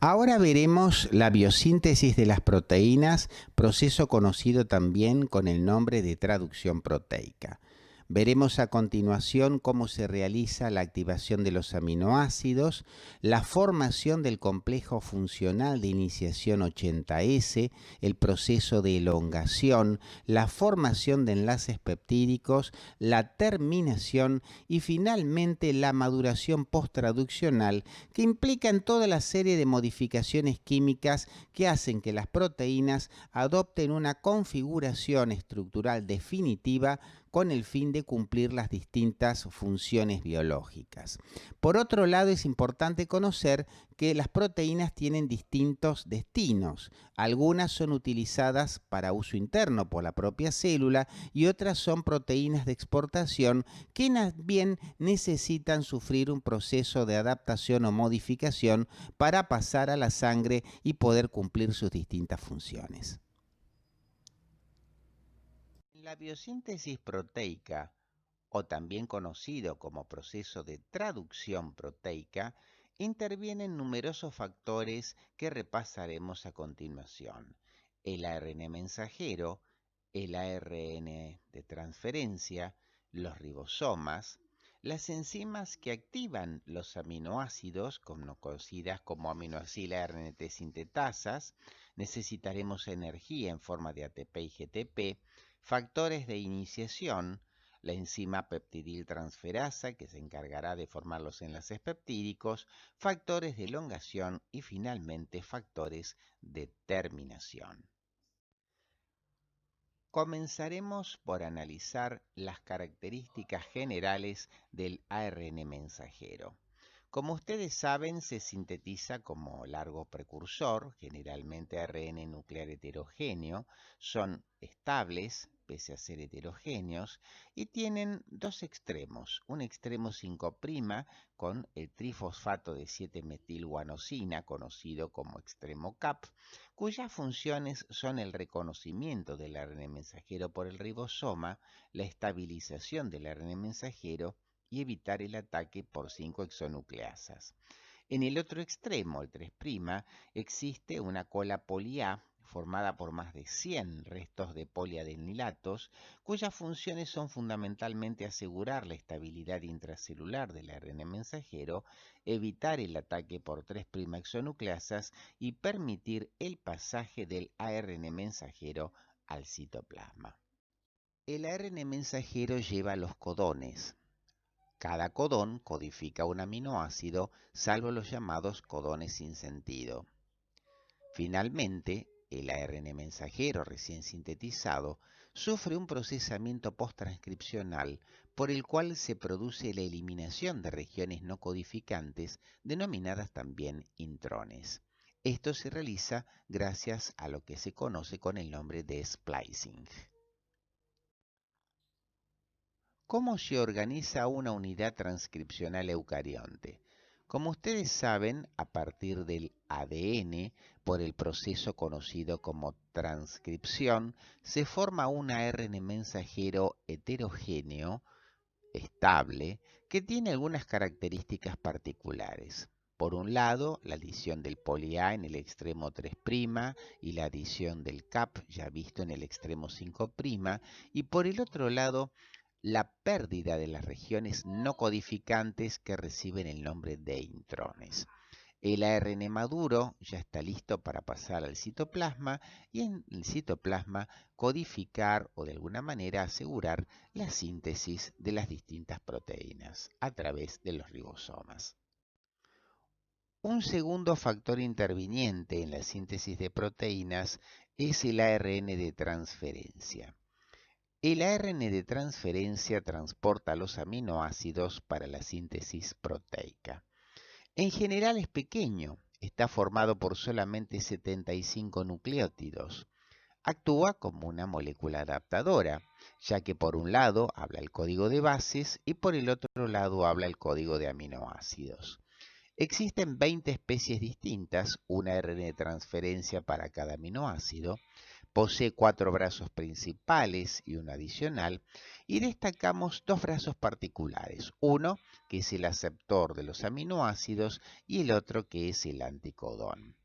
Ahora veremos la biosíntesis de las proteínas, proceso conocido también con el nombre de traducción proteica. Veremos a continuación cómo se realiza la activación de los aminoácidos, la formación del complejo funcional de iniciación 80S, el proceso de elongación, la formación de enlaces peptídicos, la terminación y finalmente la maduración posttraduccional, que implica en toda la serie de modificaciones químicas que hacen que las proteínas adopten una configuración estructural definitiva con el fin de cumplir las distintas funciones biológicas. Por otro lado, es importante conocer que las proteínas tienen distintos destinos. Algunas son utilizadas para uso interno por la propia célula y otras son proteínas de exportación que bien necesitan sufrir un proceso de adaptación o modificación para pasar a la sangre y poder cumplir sus distintas funciones. En la biosíntesis proteica, o también conocido como proceso de traducción proteica, intervienen numerosos factores que repasaremos a continuación. El ARN mensajero, el ARN de transferencia, los ribosomas, las enzimas que activan los aminoácidos, conocidas como aminoacila RNT sintetasas, necesitaremos energía en forma de ATP y GTP, factores de iniciación, la enzima peptidiltransferasa, que se encargará de formar los enlaces peptídicos, factores de elongación y finalmente factores de terminación. Comenzaremos por analizar las características generales del ARN mensajero. Como ustedes saben, se sintetiza como largo precursor, generalmente ARN nuclear heterogéneo, son estables, pese a ser heterogéneos, y tienen dos extremos. Un extremo 5' con el trifosfato de 7-metilguanosina, conocido como extremo CAP, cuyas funciones son el reconocimiento del ARN mensajero por el ribosoma, la estabilización del ARN mensajero y evitar el ataque por 5 exonucleasas. En el otro extremo, el 3', existe una cola poli-A formada por más de 100 restos de poliadenililatos, cuyas funciones son fundamentalmente asegurar la estabilidad intracelular del ARN mensajero, evitar el ataque por 3' exonucleasas y permitir el pasaje del ARN mensajero al citoplasma. El ARN mensajero lleva los codones. Cada codón codifica un aminoácido, salvo los llamados codones sin sentido. Finalmente, el ARN mensajero recién sintetizado sufre un procesamiento posttranscripcional por el cual se produce la eliminación de regiones no codificantes, denominadas también intrones. Esto se realiza gracias a lo que se conoce con el nombre de splicing. ¿Cómo se organiza una unidad transcripcional eucarionte? Como ustedes saben, a partir del ADN, por el proceso conocido como transcripción, se forma un ARN mensajero heterogéneo, estable, que tiene algunas características particulares. Por un lado, la adición del poli-A en el extremo 3' y la adición del CAP, ya visto en el extremo 5', y por el otro lado, la pérdida de las regiones no codificantes que reciben el nombre de intrones. El ARN maduro ya está listo para pasar al citoplasma y en el citoplasma codificar o de alguna manera asegurar la síntesis de las distintas proteínas a través de los ribosomas. Un segundo factor interviniente en la síntesis de proteínas es el ARN de transferencia. El ARN de transferencia transporta los aminoácidos para la síntesis proteica. En general es pequeño, está formado por solamente 75 nucleótidos. Actúa como una molécula adaptadora, ya que por un lado habla el código de bases y por el otro lado habla el código de aminoácidos. Existen 20 especies distintas, una ARN de transferencia para cada aminoácido, Posee 4 brazos principales y uno adicional, y destacamos 2 brazos particulares, uno que es el aceptor de los aminoácidos y el otro que es el anticodón.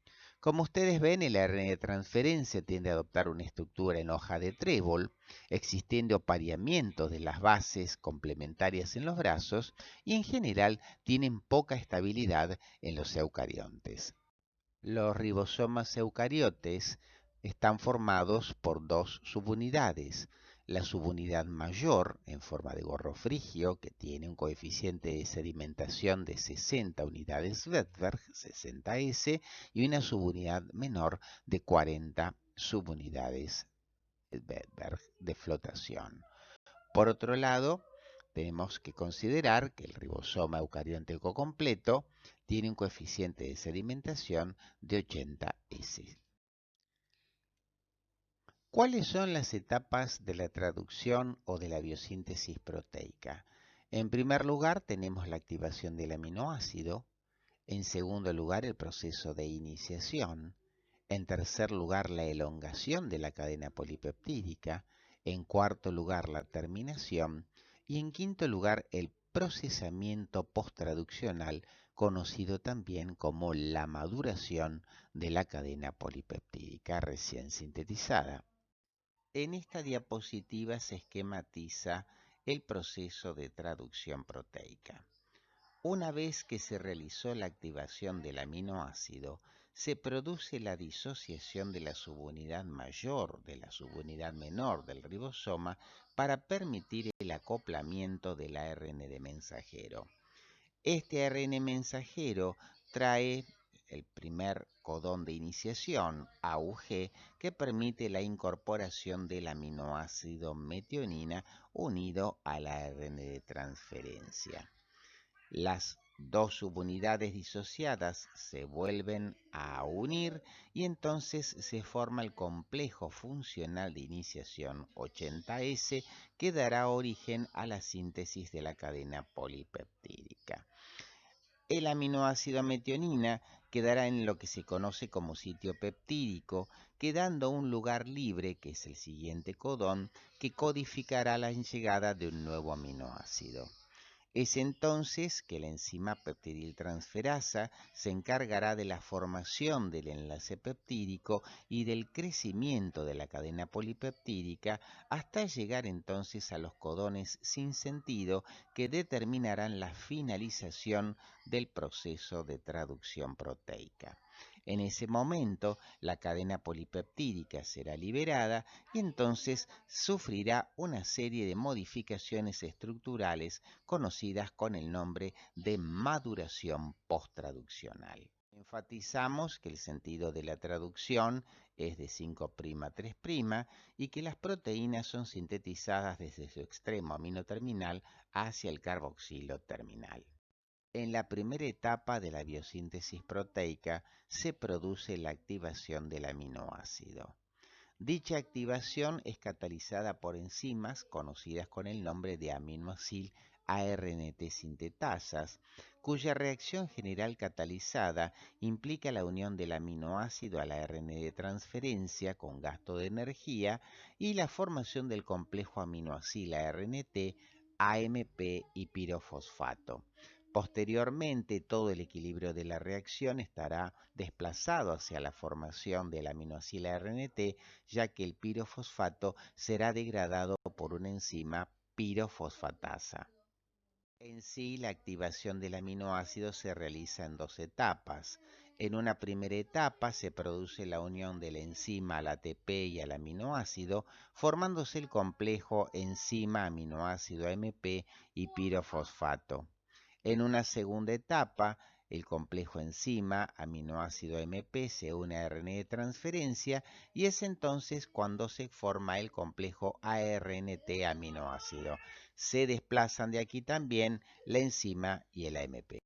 Como ustedes ven, el ARN de transferencia tiende a adoptar una estructura en hoja de trébol, existiendo pareamientos de las bases complementarias en los brazos y en general tienen poca estabilidad en los eucariontes. Los ribosomas eucariotes están formados por 2 subunidades. La subunidad mayor, en forma de gorro frigio, que tiene un coeficiente de sedimentación de 60 unidades Rydberg, 60S, y una subunidad menor de 40 subunidades Rydberg de flotación. Por otro lado, tenemos que considerar que el ribosoma eucariótico completo tiene un coeficiente de sedimentación de 80S. ¿Cuáles son las etapas de la traducción o de la biosíntesis proteica? En primer lugar, tenemos la activación del aminoácido. En segundo lugar, el proceso de iniciación. En tercer lugar, la elongación de la cadena polipeptídica. En cuarto lugar, la terminación. Y en quinto lugar, el procesamiento posttraduccional, conocido también como la maduración de la cadena polipeptídica recién sintetizada. En esta diapositiva se esquematiza el proceso de traducción proteica. Una vez que se realizó la activación del aminoácido, se produce la disociación de la subunidad mayor de la subunidad menor del ribosoma para permitir el acoplamiento del ARN de mensajero. Este ARN mensajero trae el primer codón de iniciación, AUG, que permite la incorporación del aminoácido metionina unido al ARN de transferencia. Las 2 subunidades disociadas se vuelven a unir y entonces se forma el complejo funcional de iniciación 80S que dará origen a la síntesis de la cadena polipeptídica. El aminoácido metionina quedará en lo que se conoce como sitio peptídico, quedando un lugar libre, que es el siguiente codón, que codificará la llegada de un nuevo aminoácido. Es entonces que la enzima peptidiltransferasa se encargará de la formación del enlace peptídico y del crecimiento de la cadena polipeptídica hasta llegar entonces a los codones sin sentido que determinarán la finalización del proceso de traducción proteica. En ese momento, la cadena polipeptídica será liberada y entonces sufrirá una serie de modificaciones estructurales conocidas con el nombre de maduración posttraduccional. Enfatizamos que el sentido de la traducción es de 5' a 3' y que las proteínas son sintetizadas desde su extremo aminoterminal hacia el carboxilo terminal. En la primera etapa de la biosíntesis proteica se produce la activación del aminoácido. Dicha activación es catalizada por enzimas conocidas con el nombre de aminoacil ARNT sintetasas, cuya reacción general catalizada implica la unión del aminoácido al ARN de transferencia con gasto de energía y la formación del complejo aminoacil ARNT, AMP y pirofosfato. Posteriormente, todo el equilibrio de la reacción estará desplazado hacia la formación del aminoacil ARNT, ya que el pirofosfato será degradado por una enzima pirofosfatasa. En sí, la activación del aminoácido se realiza en 2 etapas. En una primera etapa se produce la unión de la enzima al ATP y al aminoácido, formándose el complejo enzima-aminoácido AMP y pirofosfato. En una segunda etapa, el complejo enzima aminoácido AMP se une a ARN de transferencia y es entonces cuando se forma el complejo ARNT aminoácido. Se desplazan de aquí también la enzima y el AMP.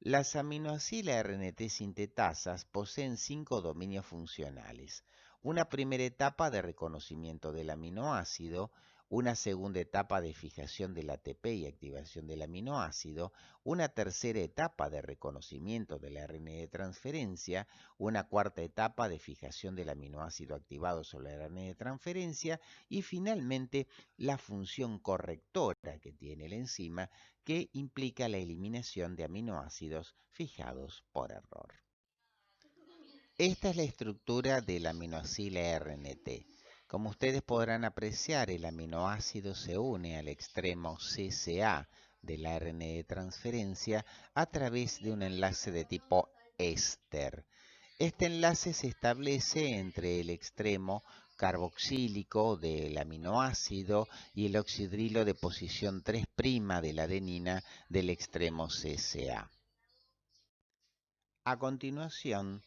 Las aminoacil ARNT sintetasas poseen 5 dominios funcionales. Una primera etapa de reconocimiento del aminoácido, una segunda etapa de fijación del ATP y activación del aminoácido, una tercera etapa de reconocimiento del ARN de transferencia, una cuarta etapa de fijación del aminoácido activado sobre el ARN de transferencia y finalmente la función correctora que tiene la enzima que implica la eliminación de aminoácidos fijados por error. Esta es la estructura del aminoácido ARNT. Como ustedes podrán apreciar, el aminoácido se une al extremo CCA del ARN de transferencia a través de un enlace de tipo éster. Este enlace se establece entre el extremo carboxílico del aminoácido y el oxidrilo de posición 3' de la adenina del extremo CCA. A continuación,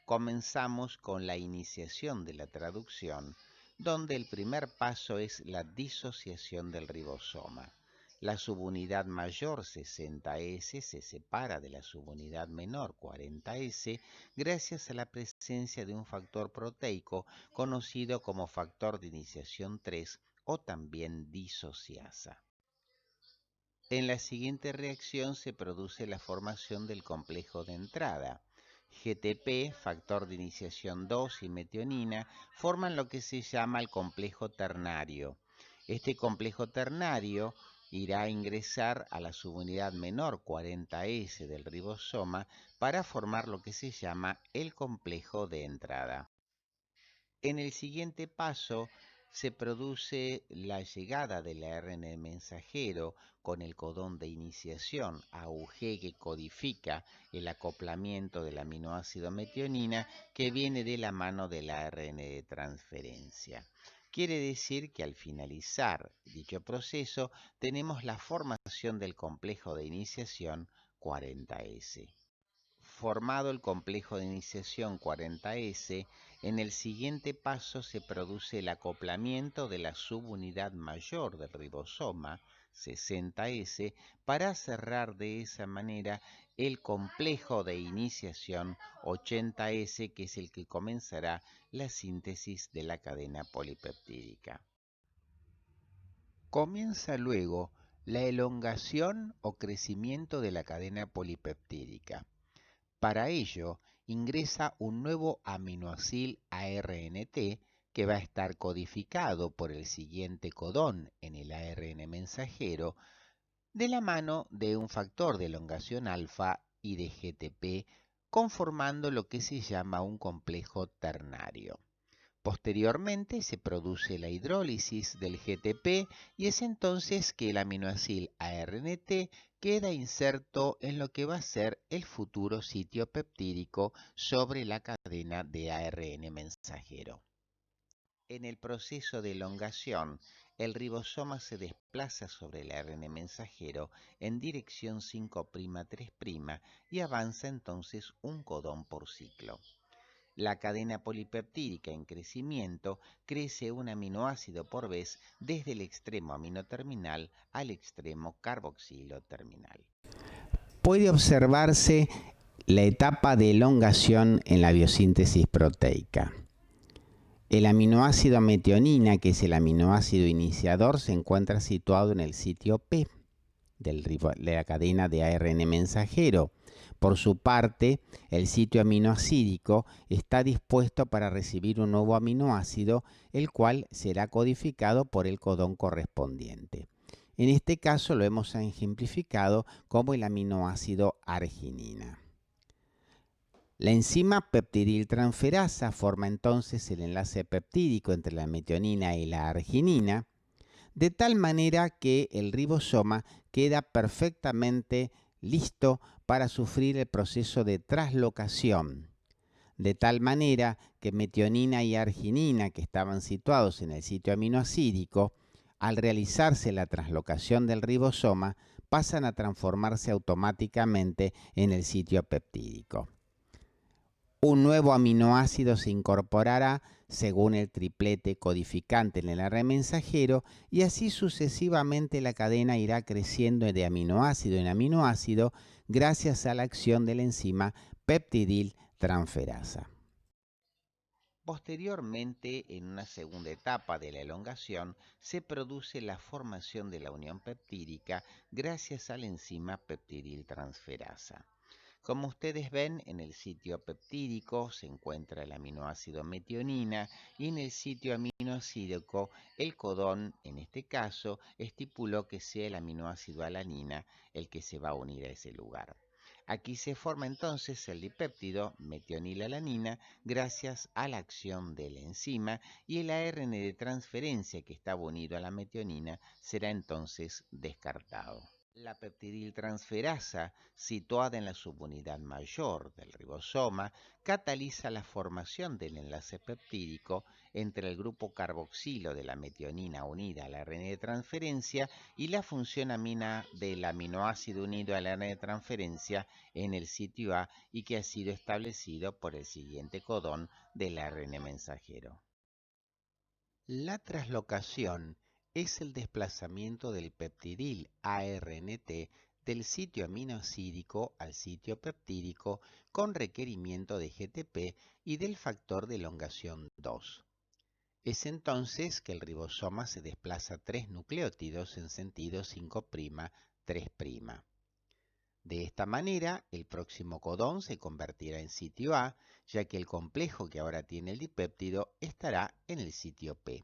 comenzamos con la iniciación de la traducción, donde el primer paso es la disociación del ribosoma. La subunidad mayor 60S se separa de la subunidad menor 40S gracias a la presencia de un factor proteico conocido como factor de iniciación 3 o también disociasa. En la siguiente reacción se produce la formación del complejo de entrada. GTP, factor de iniciación 2 y metionina forman lo que se llama el complejo ternario. Este complejo ternario irá a ingresar a la subunidad menor 40S del ribosoma para formar lo que se llama el complejo de entrada. En el siguiente paso se produce la llegada del ARN mensajero con el codón de iniciación AUG que codifica el acoplamiento del aminoácido metionina que viene de la mano del ARN de transferencia. Quiere decir que al finalizar dicho proceso tenemos la formación del complejo de iniciación 40S. Formado el complejo de iniciación 40S, en el siguiente paso se produce el acoplamiento de la subunidad mayor del ribosoma, 60S, para cerrar de esa manera el complejo de iniciación 80S, que es el que comenzará la síntesis de la cadena polipeptídica. Comienza luego la elongación o crecimiento de la cadena polipeptídica. Para ello, ingresa un nuevo aminoácido ARNT que va a estar codificado por el siguiente codón en el ARN mensajero de la mano de un factor de elongación alfa y de GTP, conformando lo que se llama un complejo ternario. Posteriormente se produce la hidrólisis del GTP y es entonces que el aminoácido ARNT queda inserto en lo que va a ser el futuro sitio peptídico sobre la cadena de ARN mensajero. En el proceso de elongación, el ribosoma se desplaza sobre el ARN mensajero en dirección 5'3' y avanza entonces un codón por ciclo. La cadena polipeptídica en crecimiento crece un aminoácido por vez desde el extremo aminoterminal al extremo carboxilo terminal. Puede observarse la etapa de elongación en la biosíntesis proteica. El aminoácido metionina, que es el aminoácido iniciador, se encuentra situado en el sitio P de la cadena de ARN mensajero. Por su parte, el sitio aminoacídico está dispuesto para recibir un nuevo aminoácido, el cual será codificado por el codón correspondiente. En este caso lo hemos ejemplificado como el aminoácido arginina. La enzima peptidiltransferasa forma entonces el enlace peptídico entre la metionina y la arginina, de tal manera que el ribosoma queda perfectamente listo para sufrir el proceso de traslocación, de tal manera que metionina y arginina, que estaban situados en el sitio aminoacídico, al realizarse la traslocación del ribosoma, pasan a transformarse automáticamente en el sitio peptídico. Un nuevo aminoácido se incorporará según el triplete codificante en el ARN mensajero y así sucesivamente la cadena irá creciendo de aminoácido en aminoácido gracias a la acción de la enzima peptidiltransferasa. Posteriormente, en una segunda etapa de la elongación, se produce la formación de la unión peptídica gracias a la enzima peptidiltransferasa. Como ustedes ven, en el sitio peptídico se encuentra el aminoácido metionina y en el sitio aminoácido el codón, en este caso, estipuló que sea el aminoácido alanina el que se va a unir a ese lugar. Aquí se forma entonces el dipéptido metionila-alanina gracias a la acción de la enzima y el ARN de transferencia que estaba unido a la metionina será entonces descartado. La peptidiltransferasa, situada en la subunidad mayor del ribosoma, cataliza la formación del enlace peptídico entre el grupo carboxilo de la metionina unida al ARN de transferencia y la función amina del aminoácido unido al ARN de transferencia en el sitio A y que ha sido establecido por el siguiente codón del ARN mensajero. La traslocación es el desplazamiento del peptidil ARNT del sitio aminoácido al sitio peptídico con requerimiento de GTP y del factor de elongación 2. Es entonces que el ribosoma se desplaza 3 nucleótidos en sentido 5', 3'. De esta manera, el próximo codón se convertirá en sitio A, ya que el complejo que ahora tiene el dipéptido estará en el sitio P.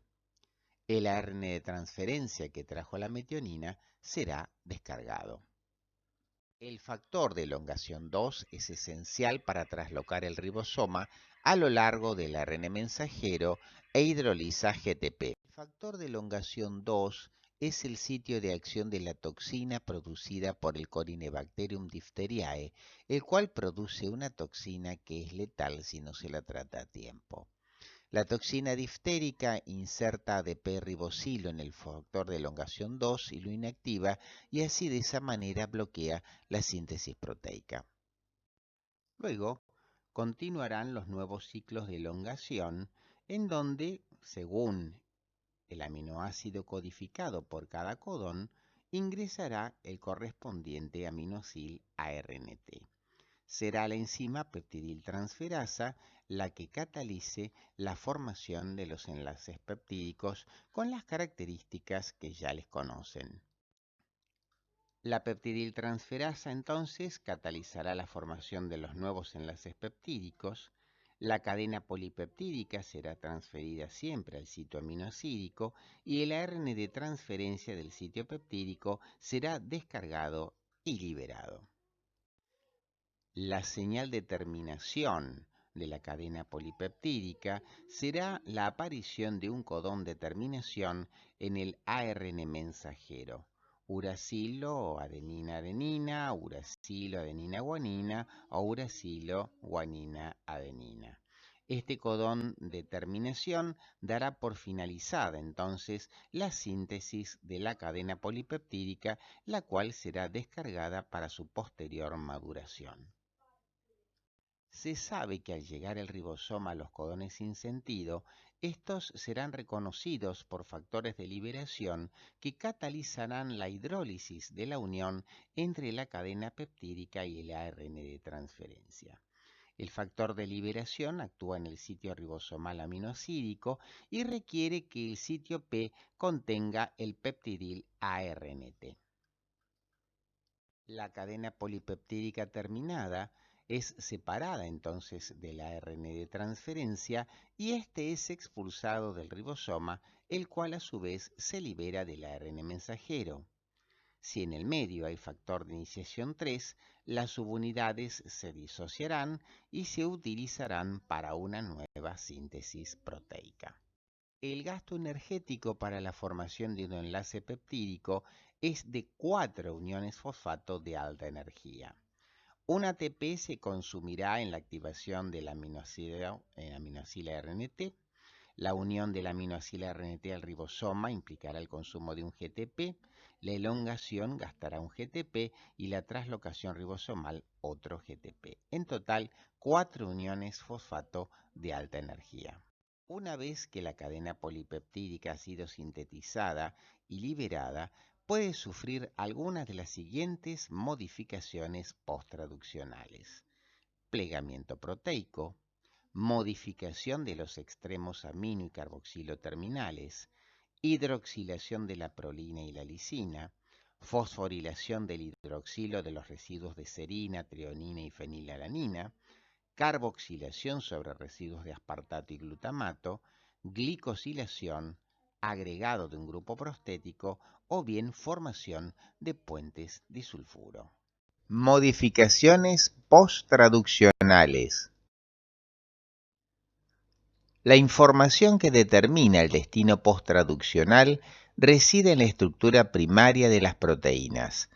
El ARN de transferencia que trajo la metionina será descargado. El factor de elongación 2 es esencial para traslocar el ribosoma a lo largo del ARN mensajero e hidroliza GTP. El factor de elongación 2 es el sitio de acción de la toxina producida por el Corynebacterium diphtheriae, el cual produce una toxina que es letal si no se la trata a tiempo. La toxina diftérica inserta ADP-ribosilo en el factor de elongación 2 y lo inactiva y así de esa manera bloquea la síntesis proteica. Luego, continuarán los nuevos ciclos de elongación en donde, según el aminoácido codificado por cada codón, ingresará el correspondiente aminosil ARNT. Será la enzima peptidiltransferasa la que catalice la formación de los enlaces peptídicos con las características que ya les conocen. La peptidiltransferasa entonces catalizará la formación de los nuevos enlaces peptídicos. La cadena polipeptídica será transferida siempre al sitio aminoácido y el ARN de transferencia del sitio peptídico será descargado y liberado. La señal de terminación de la cadena polipeptídica será la aparición de un codón de terminación en el ARN mensajero, uracilo adenina-adenina, uracilo adenina-guanina o uracilo guanina-adenina. Este codón de terminación dará por finalizada entonces la síntesis de la cadena polipeptídica, la cual será descargada para su posterior maduración. Se sabe que al llegar el ribosoma a los codones sin sentido, estos serán reconocidos por factores de liberación que catalizarán la hidrólisis de la unión entre la cadena peptídica y el ARN de transferencia. El factor de liberación actúa en el sitio ribosomal aminoácido y requiere que el sitio P contenga el peptidil ARNT. La cadena polipeptídica terminada es separada entonces del ARN de transferencia y este es expulsado del ribosoma, el cual a su vez se libera del ARN mensajero. Si en el medio hay factor de iniciación 3, las subunidades se disociarán y se utilizarán para una nueva síntesis proteica. El gasto energético para la formación de un enlace peptídico es de 4 uniones fosfato de alta energía. Un ATP se consumirá en la activación del aminoácido RNT. La unión del aminoácido RNT al ribosoma implicará el consumo de un GTP, la elongación gastará un GTP y la traslocación ribosomal otro GTP. En total, 4 uniones fosfato de alta energía. Una vez que la cadena polipeptídica ha sido sintetizada y liberada, puede sufrir algunas de las siguientes modificaciones posttraduccionales: plegamiento proteico, modificación de los extremos amino y carboxilo terminales, hidroxilación de la prolina y la lisina, fosforilación del hidroxilo de los residuos de serina, treonina y fenilalanina, carboxilación sobre residuos de aspartato y glutamato, glicosilación, agregado de un grupo prostético o bien formación de puentes disulfuro. Modificaciones posttraduccionales. La información que determina el destino posttraduccional reside en la estructura primaria de las proteínas.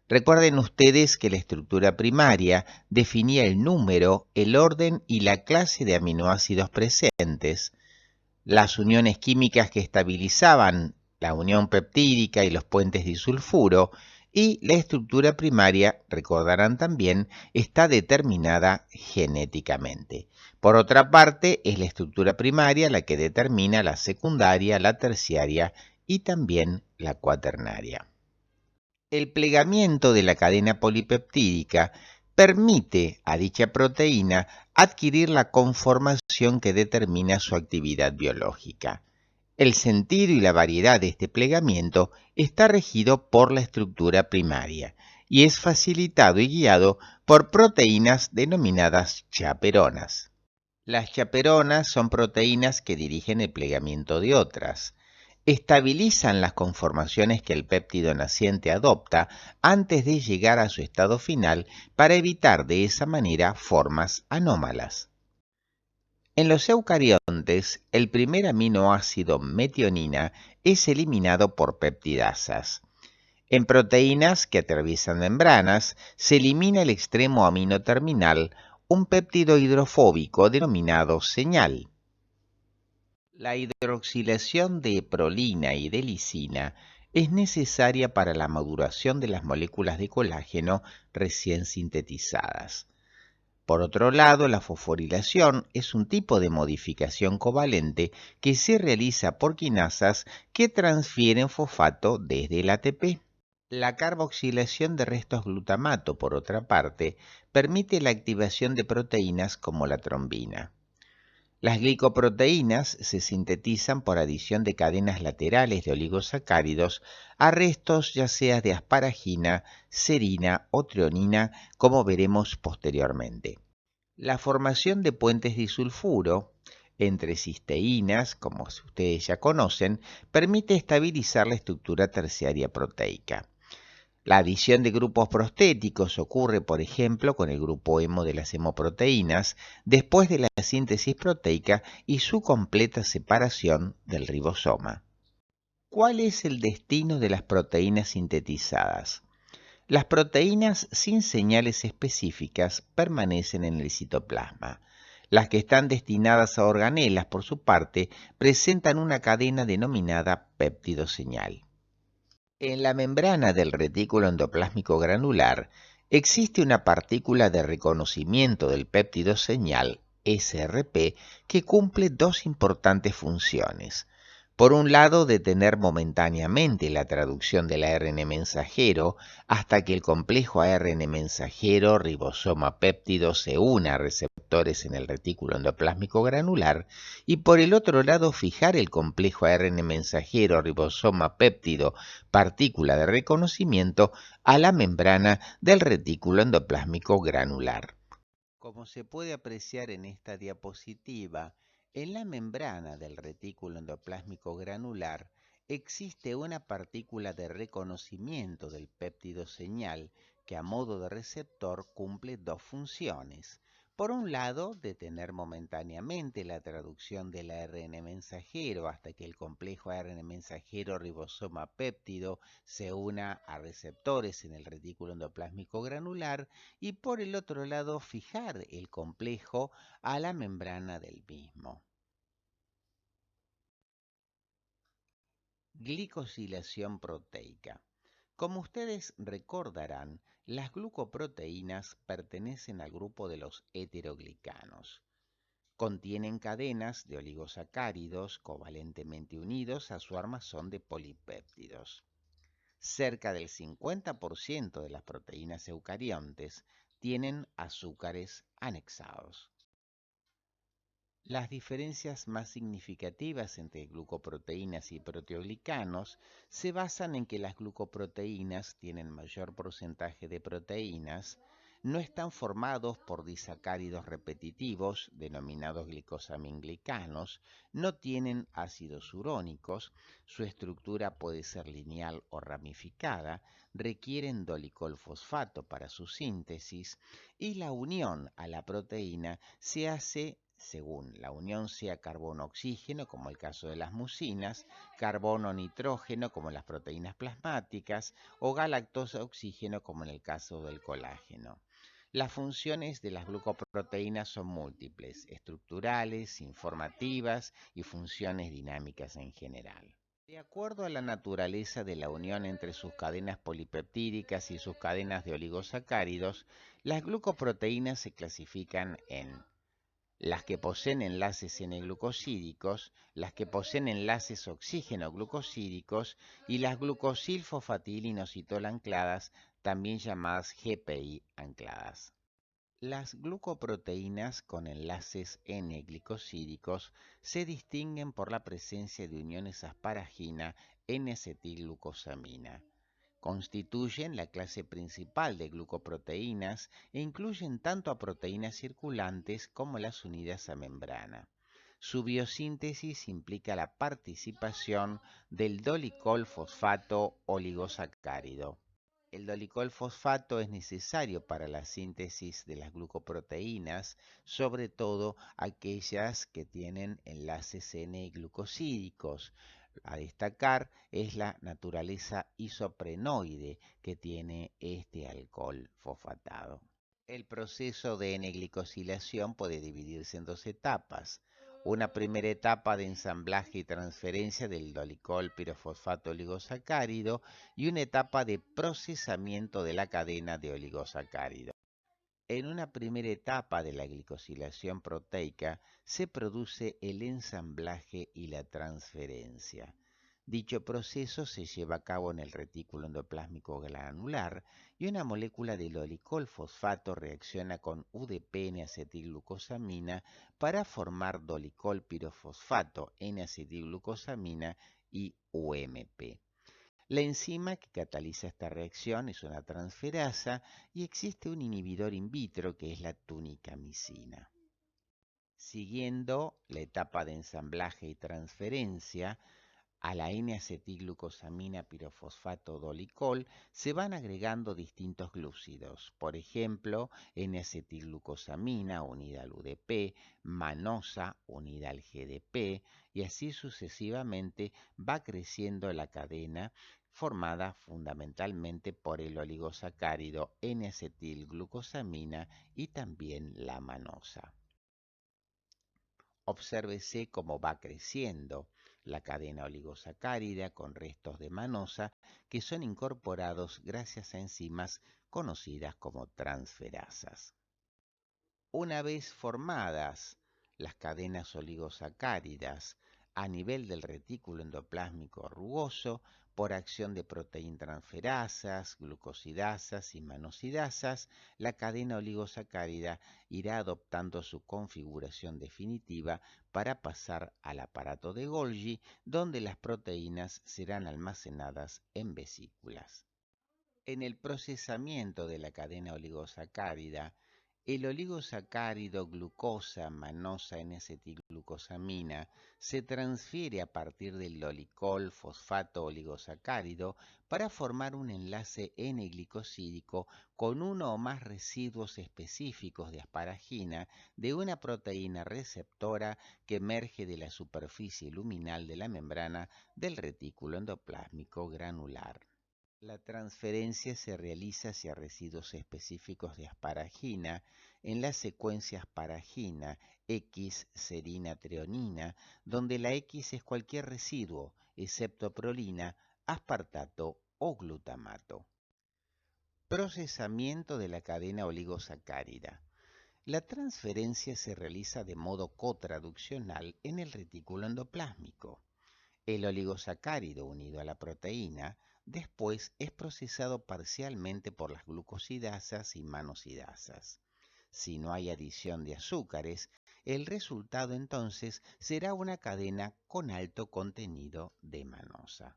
Recuerden ustedes que la estructura primaria definía el número, el orden y la clase de aminoácidos presentes, las uniones químicas que estabilizaban la unión peptídica y los puentes disulfuro, y la estructura primaria, recordarán también, está determinada genéticamente. Por otra parte, es la estructura primaria la que determina la secundaria, la terciaria y también la cuaternaria. El plegamiento de la cadena polipeptídica permite a dicha proteína adquirir la conformación que determina su actividad biológica. El sentido y la variedad de este plegamiento está regido por la estructura primaria y es facilitado y guiado por proteínas denominadas chaperonas. Las chaperonas son proteínas que dirigen el plegamiento de otras. Estabilizan las conformaciones que el péptido naciente adopta antes de llegar a su estado final para evitar de esa manera formas anómalas. En los eucariontes, el primer aminoácido metionina es eliminado por peptidasas. En proteínas que atraviesan membranas, se elimina el extremo amino terminal, un péptido hidrofóbico denominado señal. La hidroxilación de prolina y de lisina es necesaria para la maduración de las moléculas de colágeno recién sintetizadas. Por otro lado, la fosforilación es un tipo de modificación covalente que se realiza por quinasas que transfieren fosfato desde el ATP. La carboxilación de restos glutamato, por otra parte, permite la activación de proteínas como la trombina. Las glicoproteínas se sintetizan por adición de cadenas laterales de oligosacáridos a restos ya sea de asparagina, serina o treonina, como veremos posteriormente. La formación de puentes disulfuro entre cisteínas, como ustedes ya conocen, permite estabilizar la estructura terciaria proteica. La adición de grupos prostéticos ocurre, por ejemplo, con el grupo hemo de las hemoproteínas, después de la síntesis proteica y su completa separación del ribosoma. ¿Cuál es el destino de las proteínas sintetizadas? Las proteínas sin señales específicas permanecen en el citoplasma. Las que están destinadas a organelas, por su parte, presentan una cadena denominada péptido señal. En la membrana del retículo endoplásmico granular existe una partícula de reconocimiento del péptido señal, SRP, que cumple dos importantes funciones. Por un lado, detener momentáneamente la traducción del ARN mensajero hasta que el complejo ARN mensajero ribosoma péptido se una a receptores en el retículo endoplásmico granular, y por el otro lado, fijar el complejo ARN mensajero ribosoma péptido partícula de reconocimiento a la membrana del retículo endoplásmico granular. Como se puede apreciar en esta diapositiva, en la membrana del retículo endoplásmico granular existe una partícula de reconocimiento del péptido señal que a modo de receptor cumple dos funciones. Por un lado, detener momentáneamente la traducción del ARN mensajero hasta que el complejo ARN mensajero ribosoma péptido se una a receptores en el retículo endoplásmico granular, y por el otro lado fijar el complejo a la membrana del mismo. Glicosilación proteica. Como ustedes recordarán, las glucoproteínas pertenecen al grupo de los heteroglicanos. Contienen cadenas de oligosacáridos covalentemente unidos a su armazón de polipéptidos. Cerca del 50% de las proteínas eucariontes tienen azúcares anexados. Las diferencias más significativas entre glucoproteínas y proteoglicanos se basan en que las glucoproteínas tienen mayor porcentaje de proteínas, no están formados por disacáridos repetitivos, denominados glicosaminglicanos, no tienen ácidos urónicos, su estructura puede ser lineal o ramificada, requieren dolicol-fosfato para su síntesis y la unión a la proteína se hace según la unión sea carbono-oxígeno, como el caso de las mucinas, carbono-nitrógeno, como en las proteínas plasmáticas, o galactosa-oxígeno, como en el caso del colágeno. Las funciones de las glucoproteínas son múltiples, estructurales, informativas y funciones dinámicas en general. De acuerdo a la naturaleza de la unión entre sus cadenas polipeptídicas y sus cadenas de oligosacáridos, las glucoproteínas se clasifican en las que poseen enlaces N-glucosídicos, las que poseen enlaces oxígeno-glucosídicos y las glucosilfosfatilinositol ancladas, también llamadas GPI ancladas. Las glucoproteínas con enlaces N-glicosídicos se distinguen por la presencia de uniones asparagina N-acetilglucosamina. Constituyen la clase principal de glucoproteínas e incluyen tanto a proteínas circulantes como las unidas a membrana. Su biosíntesis implica la participación del dolicol fosfato oligosacárido. El dolicol fosfato es necesario para la síntesis de las glucoproteínas, sobre todo aquellas que tienen enlaces N-glucosídicos. A destacar es la naturaleza isoprenoide que tiene este alcohol fosfatado. El proceso de N-glicosilación puede dividirse en dos etapas. Una primera etapa de ensamblaje y transferencia del dolicol pirofosfato oligosacárido y una etapa de procesamiento de la cadena de oligosacárido. En una primera etapa de la glicosilación proteica se produce el ensamblaje y la transferencia. Dicho proceso se lleva a cabo en el retículo endoplásmico granular y una molécula de dolicol fosfato reacciona con UDP N-acetilglucosamina para formar dolicol pirofosfato N-acetilglucosamina y UMP. La enzima que cataliza esta reacción es una transferasa y existe un inhibidor in vitro que es la tunicamicina. Siguiendo la etapa de ensamblaje y transferencia, a la N-acetilglucosamina pirofosfato dolicol se van agregando distintos glúcidos, por ejemplo, N-acetilglucosamina unida al UDP, manosa unida al GDP, y así sucesivamente va creciendo la cadena formada fundamentalmente por el oligosacárido N-acetilglucosamina y también la manosa. Obsérvese cómo va creciendo la cadena oligosacárida con restos de manosa que son incorporados gracias a enzimas conocidas como transferasas. Una vez formadas las cadenas oligosacáridas a nivel del retículo endoplásmico rugoso, por acción de proteíntransferasas, glucosidasas y manosidasas, la cadena oligosacárida irá adoptando su configuración definitiva para pasar al aparato de Golgi, donde las proteínas serán almacenadas en vesículas. En el procesamiento de la cadena oligosacárida, el oligosacárido glucosa manosa N-acetilglucosamina se transfiere a partir del dolicol fosfato oligosacárido para formar un enlace N-glicosídico con uno o más residuos específicos de asparagina de una proteína receptora que emerge de la superficie luminal de la membrana del retículo endoplásmico granular. La transferencia se realiza hacia residuos específicos de asparagina en la secuencia asparagina X-serina-treonina, donde la X es cualquier residuo, excepto prolina, aspartato o glutamato. Procesamiento de la cadena oligosacárida. La transferencia se realiza de modo cotraduccional en el retículo endoplásmico. El oligosacárido unido a la proteína después es procesado parcialmente por las glucosidasas y manosidasas. si no hay adición de azúcares, el resultado entonces será una cadena con alto contenido de manosa.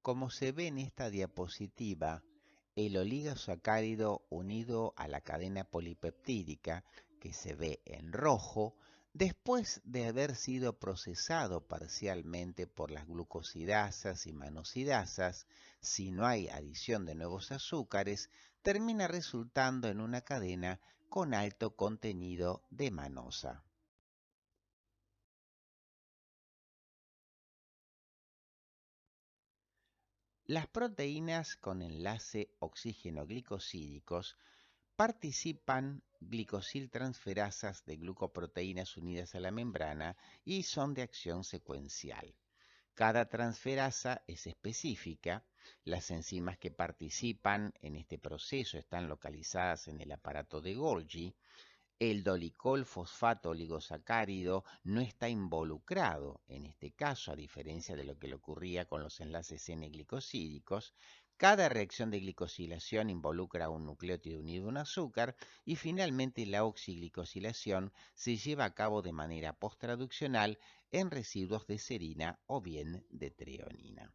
Como se ve en esta diapositiva, el oligosacárido unido a la cadena polipeptídica, que se ve en rojo, después de haber sido procesado parcialmente por las glucosidasas y manosidasas, si no hay adición de nuevos azúcares, termina resultando en una cadena con alto contenido de manosa. Las proteínas con enlace oxígeno-glicosídicos participan glicosiltransferasas de glucoproteínas unidas a la membrana y son de acción secuencial. Cada transferasa es específica. Las enzimas que participan en este proceso están localizadas en el aparato de Golgi. El dolicol fosfato oligosacárido no está involucrado en este caso, a diferencia de lo que le ocurría con los enlaces N-glicosídicos. Cada reacción de glicosilación involucra un nucleótido unido a un azúcar y finalmente la oxiglicosilación se lleva a cabo de manera posttraduccional en residuos de serina o bien de treonina.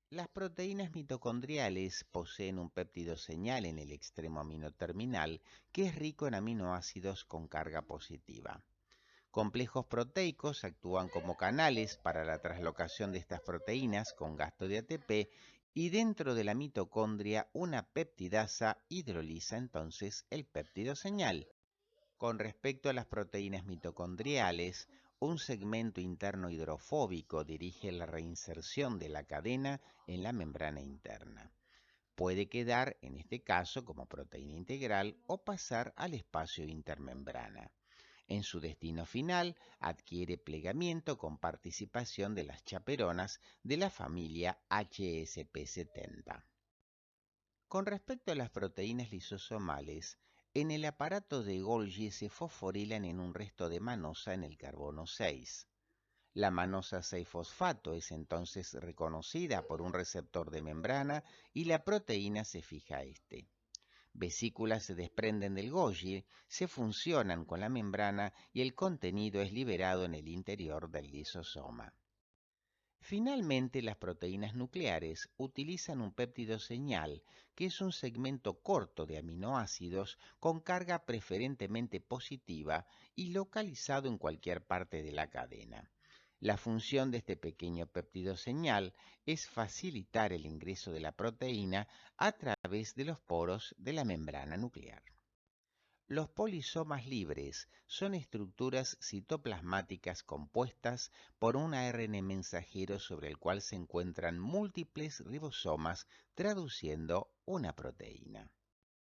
Las proteínas mitocondriales poseen un péptido señal en el extremo aminoterminal que es rico en aminoácidos con carga positiva. Complejos proteicos actúan como canales para la translocación de estas proteínas con gasto de ATP y dentro de la mitocondria una peptidasa hidroliza entonces el péptido señal. Con respecto a las proteínas mitocondriales, un segmento interno hidrofóbico dirige la reinserción de la cadena en la membrana interna. Puede quedar, en este caso, como proteína integral o pasar al espacio intermembrana. En su destino final, adquiere plegamiento con participación de las chaperonas de la familia HSP70. Con respecto a las proteínas lisosomales, en el aparato de Golgi se fosforilan en un resto de manosa en el carbono 6. La manosa 6-fosfato es entonces reconocida por un receptor de membrana y la proteína se fija a este. Vesículas se desprenden del Golgi, se funcionan con la membrana y el contenido es liberado en el interior del lisosoma. Finalmente, las proteínas nucleares utilizan un péptido señal, que es un segmento corto de aminoácidos con carga preferentemente positiva y localizado en cualquier parte de la cadena. La función de este pequeño péptido señal es facilitar el ingreso de la proteína a través de los poros de la membrana nuclear. Los polisomas libres son estructuras citoplasmáticas compuestas por un ARN mensajero sobre el cual se encuentran múltiples ribosomas traduciendo una proteína.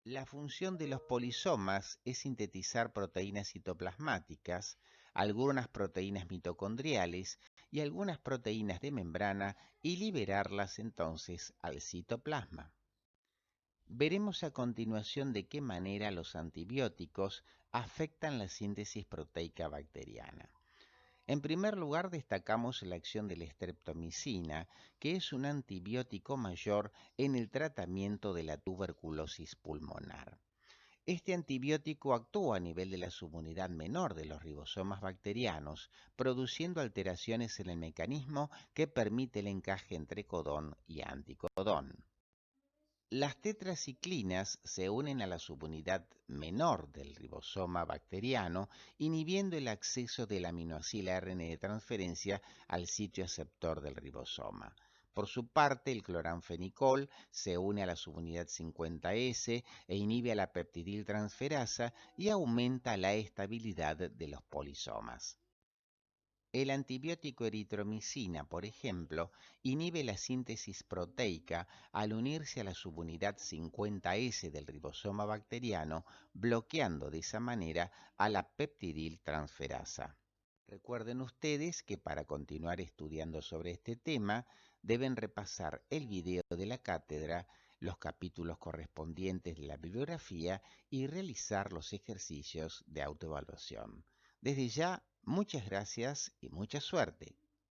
La función de los polisomas es sintetizar proteínas citoplasmáticas, algunas proteínas mitocondriales y algunas proteínas de membrana y liberarlas entonces al citoplasma. Veremos a continuación de qué manera los antibióticos afectan la síntesis proteica bacteriana. En primer lugar, destacamos la acción de la streptomicina, que es un antibiótico mayor en el tratamiento de la tuberculosis pulmonar. Este antibiótico actúa a nivel de la subunidad menor de los ribosomas bacterianos, produciendo alteraciones en el mecanismo que permite el encaje entre codón y anticodón. Las tetraciclinas se unen a la subunidad menor del ribosoma bacteriano, inhibiendo el acceso del aminoácido ARN de transferencia al sitio aceptor del ribosoma. Por su parte, el cloranfenicol se une a la subunidad 50S e inhibe a la peptidiltransferasa y aumenta la estabilidad de los polisomas. El antibiótico eritromicina, por ejemplo, inhibe la síntesis proteica al unirse a la subunidad 50S del ribosoma bacteriano, bloqueando de esa manera a la peptidiltransferasa. Recuerden ustedes que para continuar estudiando sobre este tema, deben repasar el video de la cátedra, los capítulos correspondientes de la bibliografía y realizar los ejercicios de autoevaluación. Desde ya, muchas gracias y mucha suerte.